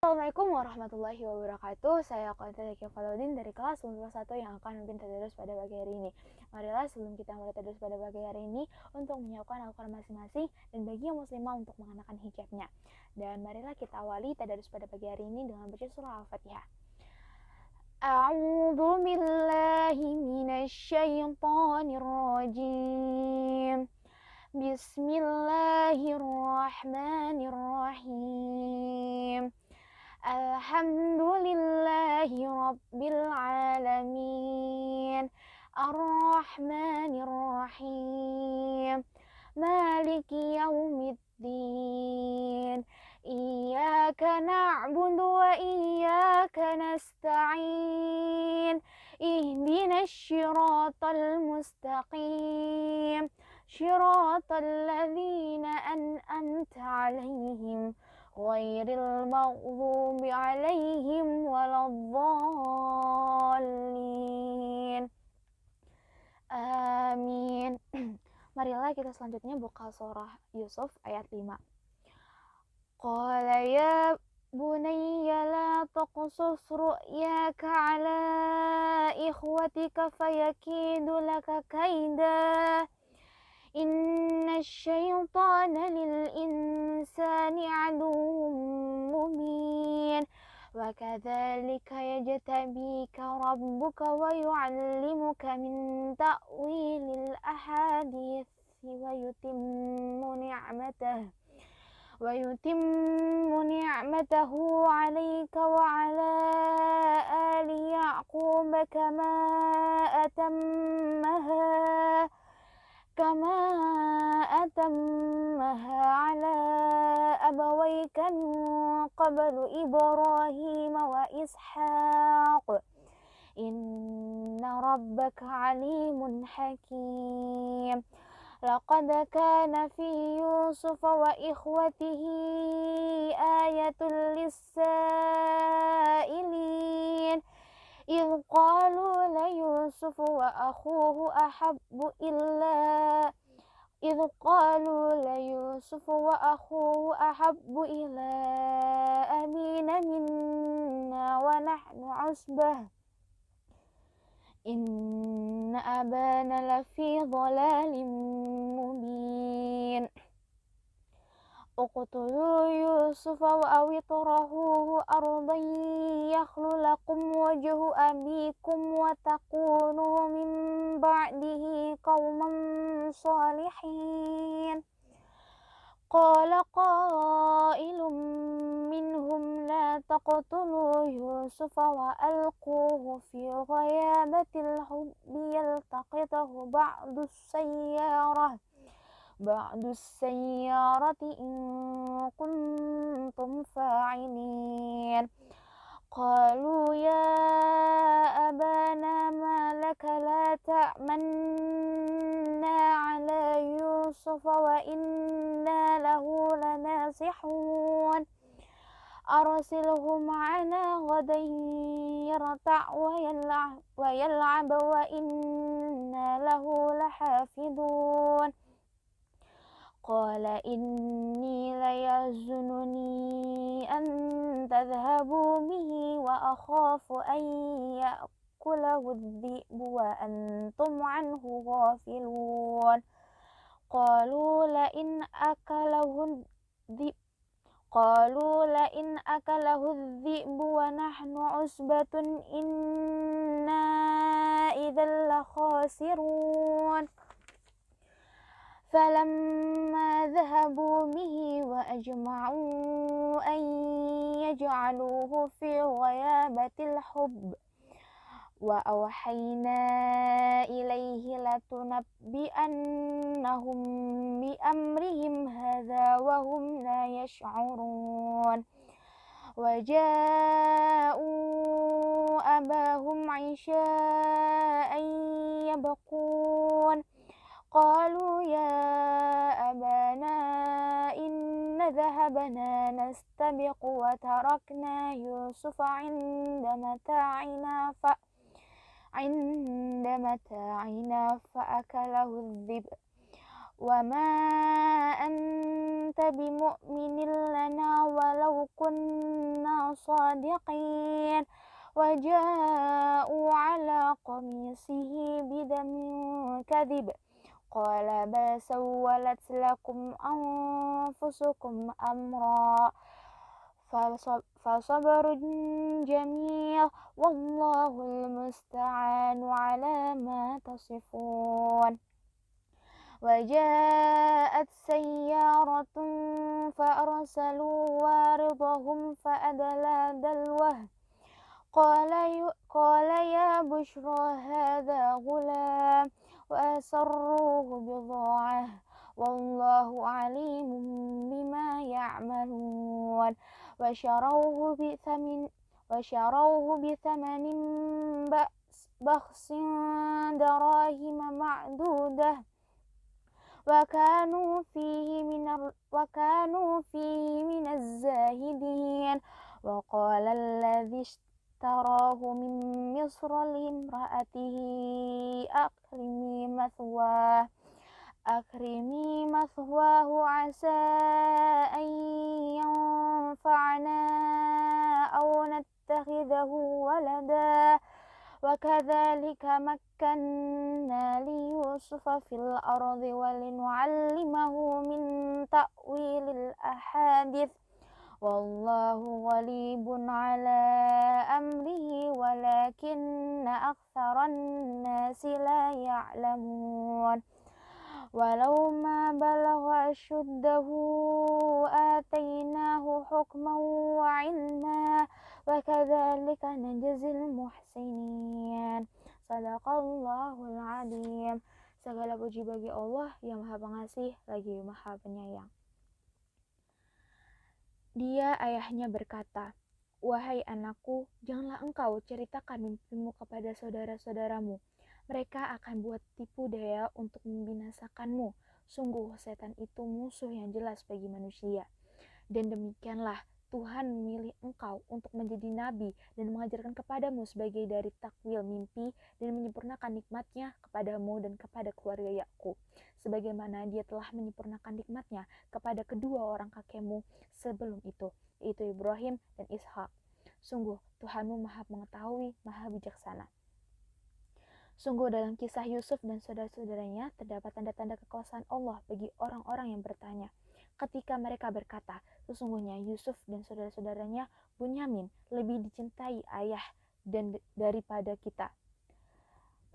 Assalamualaikum warahmatullahi wabarakatuh. Saya Qadra Kefaludin dari kelas 1 yang akan memimpin tadarus pada pagi hari ini. Marilah sebelum kita mulai tadarus pada pagi hari ini untuk menyiapkan Al-Quran masing-masing dan bagi yang muslimah untuk mengenakan hijabnya. Dan marilah kita awali tadarus pada pagi hari ini dengan baca surah Al-Fatihah. A'udzu billahi minasyaitonir rajim. Bismillahirrahmanirrahim. Alhamdulillahi Rabbil Alamin. Ar-Rahmanir-Rahim. Maliki Yaumiddin. Iyyaka na'budu wa iyyaka nasta'in. Ihdinas syiratal mustaqim. Syiratal ladzina an'amta 'alaihim ghairil maghdubi 'alaihim waladdallin. Amin. Marilah kita selanjutnya buka surah Yusuf ayat 5. Qala ya bunayya la taqsus ru'yaka 'ala ikhwatika fayakidu laka kaida. Inna syaitana lil insani aduwwun mubin. Wa kadzalika yajtabika rabbuka wa yu'allimuka min ta'wilil ahadits wa yutimmu ni'matahu 'alaika wa 'ala ali ya'qub kama atammaha 'ala abawayka min qablu Ibrahim wa Ishaq. Inna rabbaka 'alimun hakim. Laqad kana fi Yusuf wa ikhwatihi ayatul lis-sa'ilin. إذ قالوا ليوسف وأخوه أحب إلى أبينا منا ونحن عصبة إن أبانا لفي ضلال مبين. اقتلوا يوسف أو اطرحوه أرضا يخل لكم وجه أبيكم وتكونوا من بعده قوما صالحين. قال قائل منهم لا تقتلوا يوسف وألقوه في غيابة الحب يلتقطه بعض السيارة إن كنتم فاعلين. قالوا يا أبانا ما لك لا تأمنا على يوسف وإنا له لناصحون. أرسله معنا غدا يرتع ويلعب وإنا له لحافظون. قال إني ليحزنني أن تذهبوا به وأخاف أن يأكله الذئب وأنتم عنه غافلون. قالوا لئن أكله الذئب ونحن عصبة إنا إذا لخاسرون. فلما ذهبوا به وأجمعوا أن يجعلوه في غيابة الحب وأوحينا إليه لتنبئنهم بأمرهم هذا وهم لا يشعرون. وجاءوا أباهم عشاء يبكون. قالوا يا أبانا إن ذهبنا نستبق وتركنا يوسف عند متاعنا فأكله الذئب وما أنت بمؤمن لنا ولو كنا صادقين وجاءوا على قميصه بدم كذب قال بل سولت لكم أنفسكم أمرا فصبر جميل والله المستعان على ما تصفون وجاءت سيارة فأرسلوا واردهم فأدلى دلوه قال يا بشرى هذا غلام وأسروه بضاعة والله عليم بما يعملون وشروه بثمن بخس دراهم معدودة وكانوا فيه من الزاهدين وقال الذي اشتراه من مصر لامرأته أكرمي مثواه عسى أن ينفعنا أو نتخذه ولدا وكذلك مكنا ليوسف في الأرض ولنعلمه من تأويل الأحاديث والله غليب على أمره ولكن أكثر الناس لا يعلمون ولما بلغ أشده آتيناه حكما وعلما وكذلك نجزي المحسنين. Sadaqallahul Azim. Segala puji bagi Allah yang Maha Pengasih lagi Maha Penyayang. Dia ayahnya berkata, wahai anakku, janganlah engkau ceritakan mimpimu kepada saudara-saudaramu. Mereka akan buat tipu daya untuk membinasakanmu. Sungguh setan itu musuh yang jelas bagi manusia. Dan demikianlah Tuhan memilih engkau untuk menjadi nabi dan mengajarkan kepadamu sebagai dari takwil mimpi dan menyempurnakan nikmatnya kepadamu dan kepada keluarga Yakub, sebagaimana dia telah menyempurnakan nikmatnya kepada kedua orang kakekmu sebelum itu, yaitu Ibrahim dan Ishak. Sungguh Tuhanmu maha mengetahui, maha bijaksana. Sungguh dalam kisah Yusuf dan saudara-saudaranya terdapat tanda-tanda kekuasaan Allah bagi orang-orang yang bertanya. Ketika mereka berkata, sesungguhnya Yusuf dan saudara-saudaranya Bunyamin lebih dicintai ayah dan daripada kita.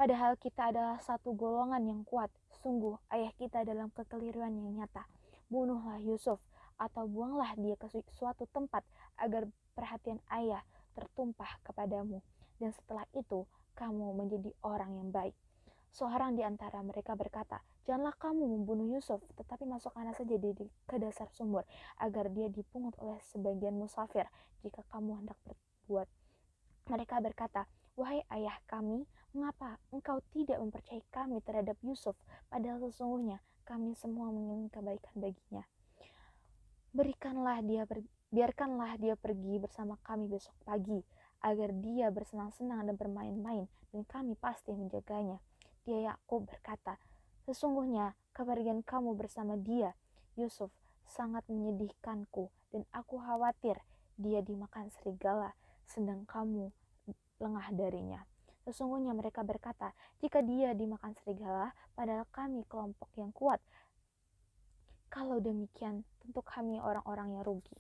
Padahal kita adalah satu golongan yang kuat. Sungguh ayah kita dalam kekeliruan yang nyata. Bunuhlah Yusuf atau buanglah dia ke suatu tempat agar perhatian ayah tertumpah kepadamu. Dan setelah itu kamu menjadi orang yang baik. Seorang di antara mereka berkata, janganlah kamu membunuh Yusuf, tetapi masukkanlah saja ke dasar sumur, agar dia dipungut oleh sebagian musafir jika kamu hendak berbuat. Mereka berkata, wahai ayah kami, mengapa engkau tidak mempercayai kami terhadap Yusuf, padahal sesungguhnya kami semua menginginkan kebaikan baginya. Biarkanlah dia pergi bersama kami besok pagi, agar dia bersenang-senang dan bermain-main, dan kami pasti menjaganya. Dia Yakub berkata, sesungguhnya kepergian kamu bersama dia, Yusuf, sangat menyedihkanku, dan aku khawatir dia dimakan serigala, sedang kamu lengah darinya. Sesungguhnya mereka berkata, jika dia dimakan serigala, padahal kami kelompok yang kuat. Kalau demikian, tentu kami orang-orang yang rugi.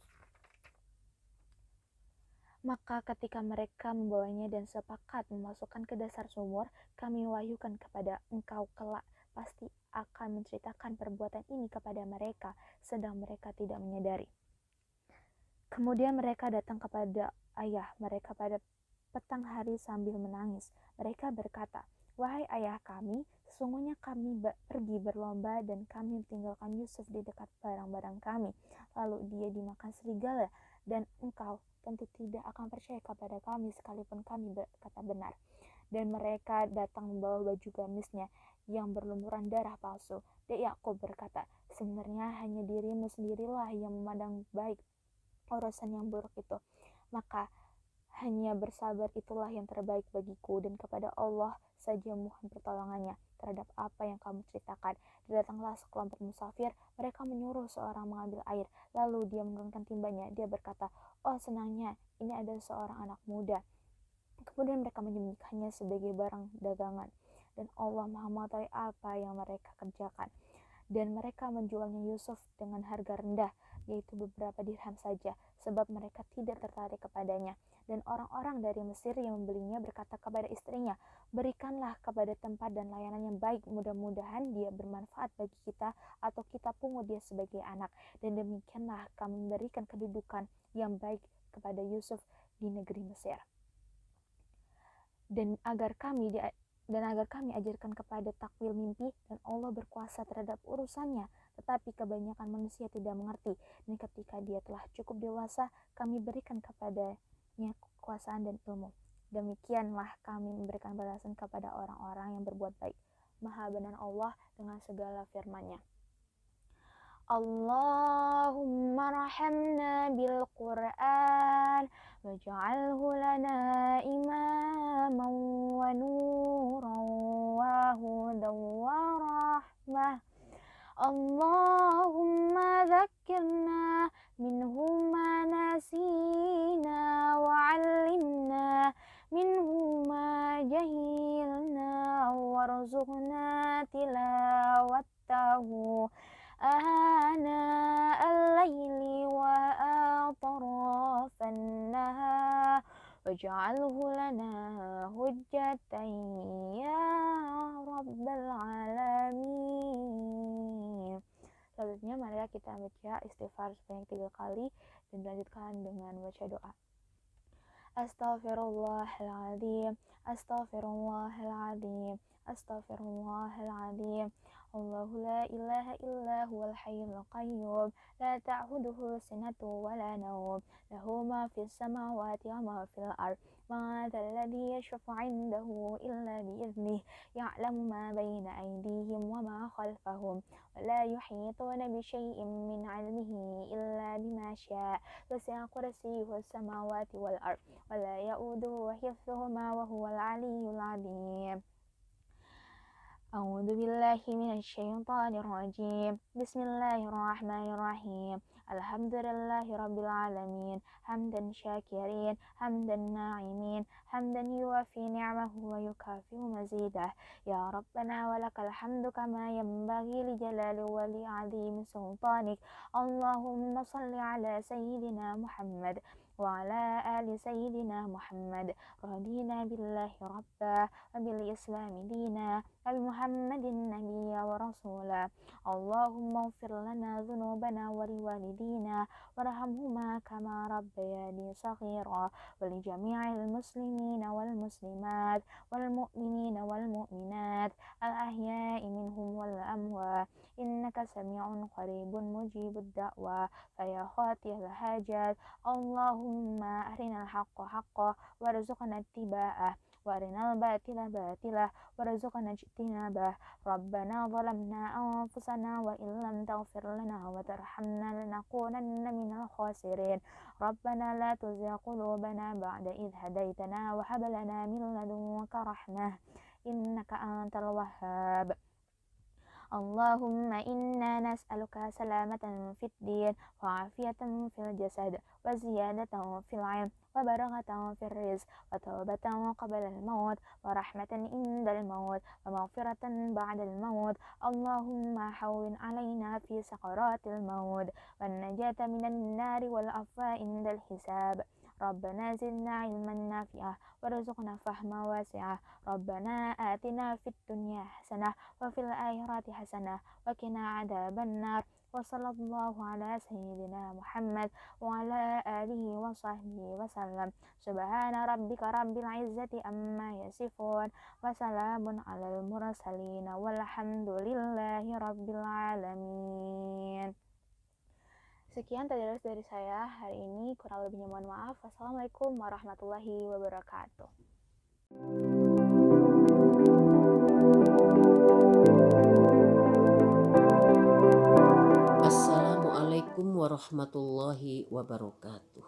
Maka ketika mereka membawanya dan sepakat memasukkan ke dasar sumur, kami wahyukan kepada engkau kelak pasti akan menceritakan perbuatan ini kepada mereka, sedang mereka tidak menyadari. Kemudian mereka datang kepada ayah mereka pada petang hari sambil menangis. Mereka berkata, wahai ayah kami, sesungguhnya kami pergi berlomba dan kami tinggalkan Yusuf di dekat barang-barang kami. Lalu dia dimakan serigala dan engkau tentu tidak akan percaya kepada kami sekalipun kami berkata benar. Dan mereka datang membawa baju gamisnya yang berlumuran darah palsu. Dan Yakub berkata, sebenarnya hanya dirimu sendirilah yang memandang baik urusan yang buruk itu. Maka hanya bersabar itulah yang terbaik bagiku, dan kepada Allah saja mohon pertolongannya. terhadap apa yang kamu ceritakan. Datanglah sekelompok musafir, mereka menyuruh seorang mengambil air, lalu dia menurunkan timbanya. Dia berkata, oh senangnya, ini ada seorang anak muda. Kemudian mereka menyembelihkannya sebagai barang dagangan. Dan Allah Maha mengetahui apa yang mereka kerjakan. Dan mereka menjualnya Yusuf dengan harga rendah, yaitu beberapa dirham saja, sebab mereka tidak tertarik kepadanya. Dan orang-orang dari Mesir yang membelinya berkata kepada istrinya, berikanlah kepada tempat dan layanan yang baik, mudah-mudahan dia bermanfaat bagi kita, atau kita pungut dia sebagai anak. Dan demikianlah kami memberikan kedudukan yang baik kepada Yusuf di negeri Mesir. Dan agar kami ajarkan kepada takwil mimpi, dan Allah berkuasa terhadap urusannya, tetapi kebanyakan manusia tidak mengerti. Dan ketika dia telah cukup dewasa, kami berikan kepadanya kekuasaan dan ilmu. Demikianlah kami memberikan balasan kepada orang-orang yang berbuat baik. Maha benar Allah dengan segala firman-Nya. Allahumma rahamna bil Qur'an waj'alhu lana imaman wa nuran wa hudan wa rahmah. Allahumma dhakkirna minhu ma nasina wa 'allimna minhu ma jahilna warzuqna tilawatahu آناء الليل وأطراف النهار واجعله لنا حجة يا رب العالمين. Selanjutnya marilah kita baca istighfar sebanyak 3 kali dan dilanjutkan dengan baca doa. Astaghfirullahaladzim, astaghfirullahaladzim, astaghfirullahaladzim. Allahu la ilaha illa huwal hayyul qayyum, la ta'khudhuhu sinatun wa la nawm, lahu ma fis samawati wa ma fil ard. Ma dzal ladzi yashfa'u 'indahu illa bi idznih, ya'lamu ma baina aydihim wa ma khalfahum, wa la yuhituna bi syai'in min 'ilmihi illa bima syaa'. Wasi'a kursiyyuhu as-samawati wal ard, wa la ya'uduhu hifdhuhuma wa huwal 'aliyyul 'azim. أعوذ بالله من الشيطان الرجيم. بسم الله الرحمن الرحيم. الحمد لله رب العالمين، حمدا شاكرين، حمدا ناعمين، حمدا يوافي نعمه ويكافئ مزيده. يا ربنا ولك الحمد كما ينبغي لجلال ولعظيم سلطانك. اللهم صل على سيدنا محمد وعلى آل سيدنا محمد. رضينا بالله ربا وبالإسلام دينا وبمحمد نبيا ورسولا. اللهم اغفر لنا ذنوبنا ولوالدينا وارحمهما كما ربياني صغيرا، ولجميع المسلمين والمسلمات والمؤمنين والمؤمنات الأحياء منهم والأموات، إنك سميع قريب مجيب الدعوة. فيا خاطئ الحاجات اللهم أرنا الحق حقا وارزقنا اتباعه، وأرنا الباطل باطلا وارزقنا اجتنابه. ربنا ظلمنا أنفسنا وإن لم تغفر لنا وترحمنا لنكونن من الخاسرين. ربنا لا تزغ قلوبنا بعد إذ هديتنا وهب لنا من لدنك رحمة إنك أنت الوهاب. اللهم إنا نسألك سلامة في الدين وعافية في الجسد وزيادة في العلم وبركة في الرزق وتوبة قبل الموت ورحمة عند الموت ومغفرة بعد الموت. اللهم حول علينا في سكرات الموت والنجاة من النار والعفو عند الحساب. ربنا زدنا علما نافعا وارزقنا فهما واسعا. ربنا آتنا في الدنيا حسنة وفي الآخرة حسنة وقنا عذاب النار. وصلى الله على سيدنا محمد وعلى آله وصحبه وسلم. سبحان ربك رب العزة عما يصفون وسلام على المرسلين والحمد لله رب العالمين. Sekian tadarus dari saya hari ini, kurang lebihnya mohon maaf. Wassalamualaikum warahmatullahi wabarakatuh. Assalamualaikum warahmatullahi wabarakatuh.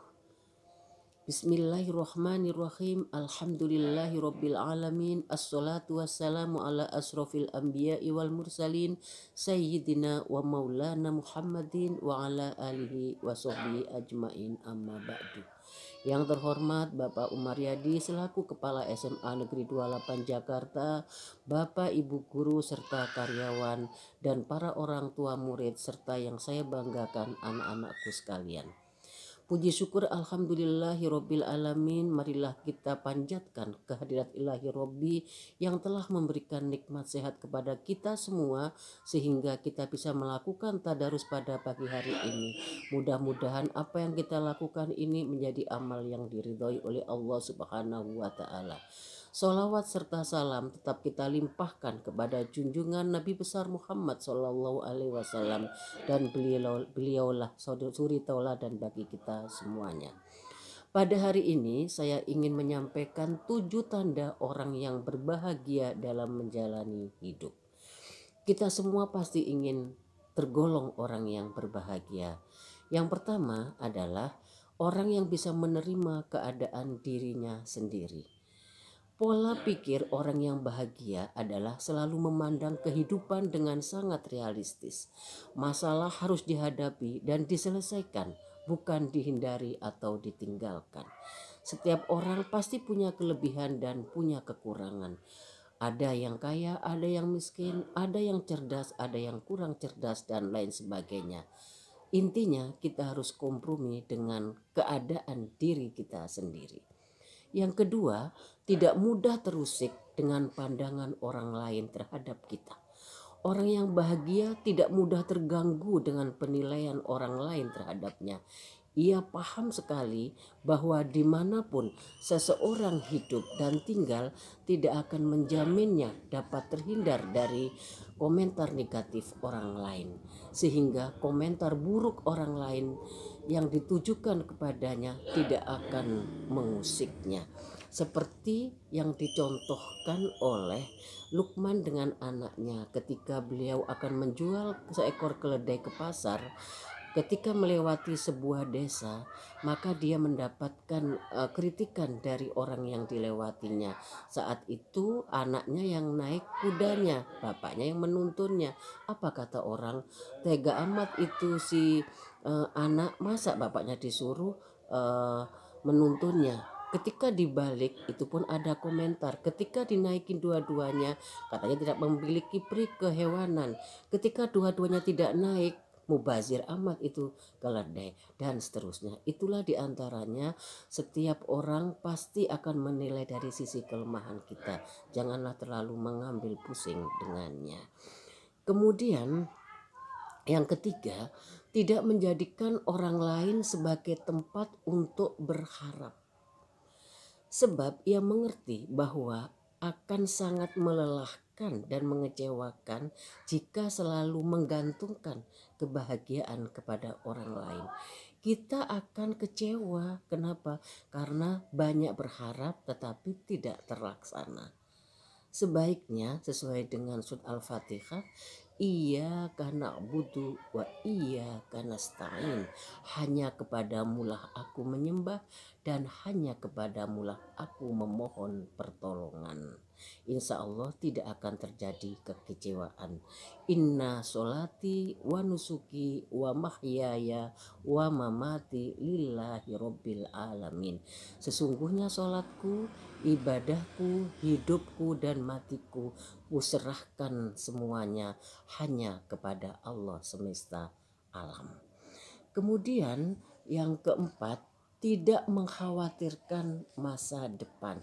Bismillahirrahmanirrahim. Alhamdulillahirabbil alamin. Assalatu wassalamu ala asrofil anbiya'i wal mursalin sayyidina wa maulana Muhammadin wa ala alihi wa sahbihi ajmain, amma ba'du. Yang terhormat Bapak Umar Yadi selaku Kepala SMA Negeri 28 Jakarta, Bapak Ibu guru serta karyawan, dan para orang tua murid serta yang saya banggakan anak-anakku sekalian. Puji syukur alhamdulillahirabbil alamin. Marilah kita panjatkan kehadirat ilahi Robbi yang telah memberikan nikmat sehat kepada kita semua sehingga kita bisa melakukan tadarus pada pagi hari ini. Mudah-mudahan apa yang kita lakukan ini menjadi amal yang diridhoi oleh Allah Subhanahu wa taala. Sholawat serta salam tetap kita limpahkan kepada junjungan Nabi besar Muhammad Sallallahu Alaihi Wasallam, dan beliaulah suri tauladan bagi kita semuanya. Pada hari ini saya ingin menyampaikan 7 tanda orang yang berbahagia dalam menjalani hidup. Kita semua pasti ingin tergolong orang yang berbahagia. Yang pertama adalah orang yang bisa menerima keadaan dirinya sendiri. Pola pikir orang yang bahagia adalah selalu memandang kehidupan dengan sangat realistis. Masalah harus dihadapi dan diselesaikan, bukan dihindari atau ditinggalkan. Setiap orang pasti punya kelebihan dan punya kekurangan. Ada yang kaya, ada yang miskin, ada yang cerdas, ada yang kurang cerdas, dan lain sebagainya. Intinya kita harus kompromi dengan keadaan diri kita sendiri. Yang kedua, tidak mudah terusik dengan pandangan orang lain terhadap kita. Orang yang bahagia tidak mudah terganggu dengan penilaian orang lain terhadapnya. Ia paham sekali bahwa dimanapun seseorang hidup dan tinggal tidak akan menjaminnya dapat terhindar dari komentar negatif orang lain. Sehingga komentar buruk orang lain yang ditujukan kepadanya tidak akan mengusiknya. Seperti yang dicontohkan oleh Luqman dengan anaknya ketika beliau akan menjual seekor keledai ke pasar. Ketika melewati sebuah desa, maka dia mendapatkan kritikan dari orang yang dilewatinya. Saat itu anaknya yang naik kudanya, bapaknya yang menuntunnya. Apa kata orang? Tega amat itu si anak, masa bapaknya disuruh menuntunnya. Ketika dibalik itu pun ada komentar. Ketika dinaikin dua-duanya, katanya tidak memiliki peri kehewanan. Ketika dua-duanya tidak naik, mubazir amat itu keledai, dan seterusnya. Itulah diantaranya setiap orang pasti akan menilai dari sisi kelemahan kita. Janganlah terlalu mengambil pusing dengannya. Kemudian yang ketiga, tidak menjadikan orang lain sebagai tempat untuk berharap. Sebab ia mengerti bahwa akan sangat melelahkan dan mengecewakan jika selalu menggantungkan kebahagiaan kepada orang lain. Kita akan kecewa. Kenapa? Karena banyak berharap tetapi tidak terlaksana. Sebaiknya sesuai dengan surat Al-Fatihah, Iyyaka na'budu wa iyyaka nasta'in. Hanya kepadamulah aku menyembah dan hanya kepadamulah aku memohon pertolongan. Insya Allah tidak akan terjadi kekecewaan. Inna sholati wa nusuki wa mahyaya wa mamati lillahi rabbil alamin. Sesungguhnya sholatku, ibadahku, hidupku dan matiku kuserahkan semuanya hanya kepada Allah semesta alam. Kemudian yang keempat, tidak mengkhawatirkan masa depan.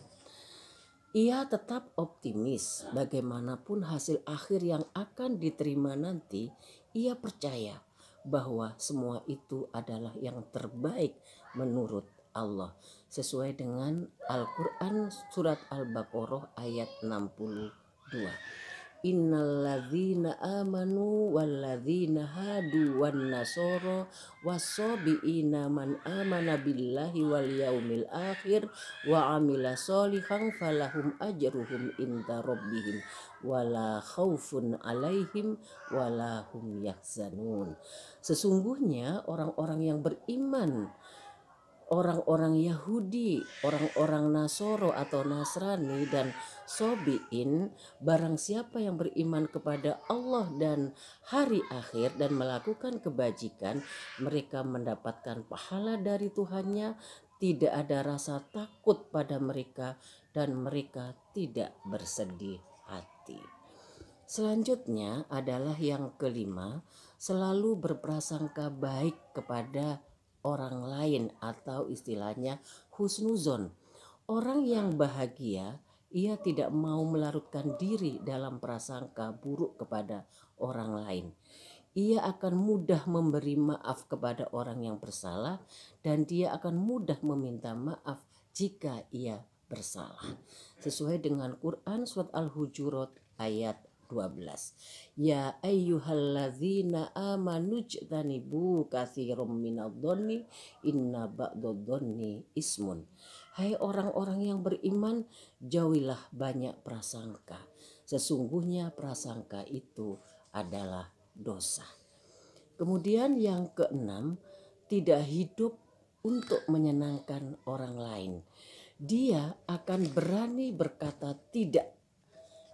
Ia tetap optimis bagaimanapun hasil akhir yang akan diterima nanti. Ia percaya bahwa semua itu adalah yang terbaik menurut Allah, sesuai dengan Al-Quran surat Al-Baqarah ayat 62. Innalladzina amanu walladzina hadu wan nasoro wassabiina man amana billahi wal yaumil akhir wa amila sholihan falahum ajruhum inda rabbihim wala khaufun alaihim wala hum yahzanun. Sesungguhnya orang-orang yang beriman, orang-orang Yahudi, orang-orang Nasoro atau Nasrani dan Sobiin, barang siapa yang beriman kepada Allah dan hari akhir dan melakukan kebajikan, mereka mendapatkan pahala dari Tuhannya, tidak ada rasa takut pada mereka dan mereka tidak bersedih hati. Selanjutnya adalah yang kelima, selalu berprasangka baik kepada orang lain atau istilahnya husnuzon. Orang yang bahagia, ia tidak mau melarutkan diri dalam prasangka buruk kepada orang lain. Ia akan mudah memberi maaf kepada orang yang bersalah dan dia akan mudah meminta maaf jika ia bersalah. Sesuai dengan Quran surat Al-Hujurat ayat 12. Ya ayyuhalladzina amanu jtanibu katsirum minadh-dhonni inna ba'dadh-dhonni ismun. Hai orang-orang yang beriman, jauhilah banyak prasangka. Sesungguhnya prasangka itu adalah dosa. Kemudian yang keenam, tidak hidup untuk menyenangkan orang lain. Dia akan berani berkata tidak.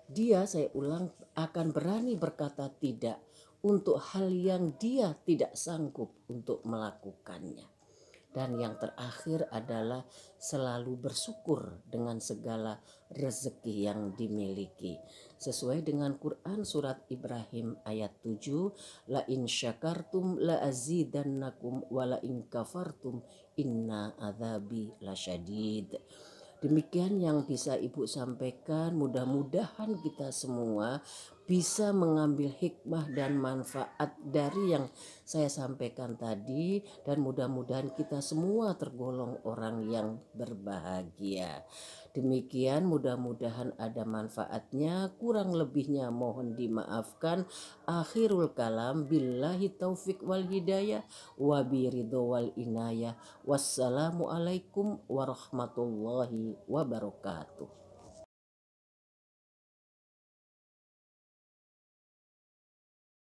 Saya ulang, akan berani berkata tidak untuk hal yang dia tidak sanggup untuk melakukannya. Dan yang terakhir adalah selalu bersyukur dengan segala rezeki yang dimiliki. Sesuai dengan Quran surat Ibrahim ayat 7, la in syakartum la azidannakum wa la in kafartum inna adzabi lasyadid. Demikian yang bisa Ibu sampaikan. Mudah-mudahan kita semua bisa mengambil hikmah dan manfaat dari yang saya sampaikan tadi, dan mudah-mudahan kita semua tergolong orang yang berbahagia. Demikian, mudah-mudahan ada manfaatnya. Kurang lebihnya mohon dimaafkan. Akhirul kalam, billahi taufik wal hidayah, wabiridho wal inayah. Wassalamualaikum warahmatullahi wabarakatuh.